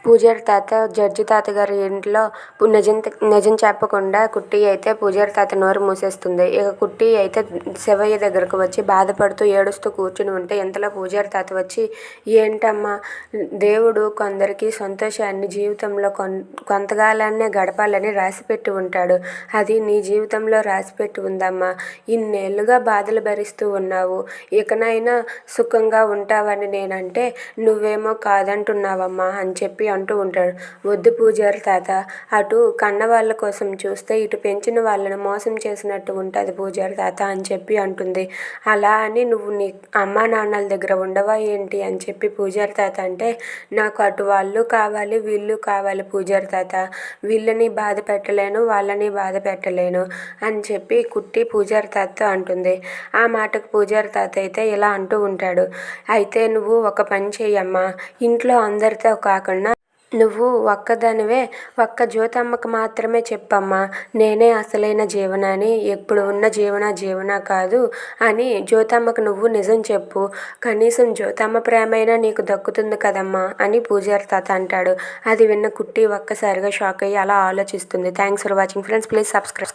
పూజారి తాత జడ్జి తాతగారి ఇంట్లో నిజం చెప్పకుండా కుట్టి అయితే పూజారి తాత నోరు మూసేస్తుంది. ఇక కుట్టి అయితే శివయ్య దగ్గరకు వచ్చి బాధపడుతూ ఏడుస్తూ కూర్చుని ఉంటే ఇంతలో పూజారి తాత వచ్చి, ఏంటమ్మా, దేవుడు కొందరికి సంతోషాన్ని జీవితంలో కొంతకాలాన్నే గడపాలని రాసిపెట్టి ఉంటాడు. అది నీ జీవితంలో రాసిపెట్టి ఉందమ్మా. ఇన్నేళ్లుగా బాధలు భరిస్తూ ఉన్నావు, ఇకనైనా సుఖంగా ఉంటావని నేనంటే నువ్వేమో కాదంటున్నావమ్మా అని చెప్పి అంటూ ఉంటాడు. వద్దు పూజారి తాత, అటు కన్న వాళ్ళ కోసం చూస్తే ఇటు పెంచిన వాళ్ళని మోసం చేసినట్టు ఉంటుంది పూజారి తాత అని చెప్పి అంటుంది. అలా అని నువ్వు నీ అమ్మా నాన్నల దగ్గర ఉండవా ఏంటి అని చెప్పి పూజారి తాత అంటే, నాకు అటు వాళ్ళు కావాలి వీళ్ళు కావాలి పూజారి తాత, వీళ్ళని బాధ పెట్టలేను వాళ్ళని బాధ పెట్టలేను అని చెప్పి కుట్టి పూజారి తాతతో అంటుంది. ఆ మాటకు పూజారి తాత అయితే ఇలా అంటూ ఉంటాడు, అయితే నువ్వు ఒక పని చెయ్యమ్మా, ఇంట్లో అందరితో కాకుండా నువ్వు ఒక్కదానివే ఒక్క జ్యోతమ్మకు మాత్రమే చెప్పమ్మా, నేనే అసలైన జీవనాన్ని, ఎప్పుడు ఉన్న జీవన కాదు అని జ్యోతమ్మకు నువ్వు నిజం చెప్పు, కనీసం జ్యోతమ్మ ప్రేమైనా నీకు దక్కుతుంది కదమ్మా అని పూజారి తాత అంటాడు. అది విన్న కుట్టి ఒక్కసారిగా షాక్ అయ్యి అలా ఆలోచిస్తుంది. Thanks for watching friends, please subscribe.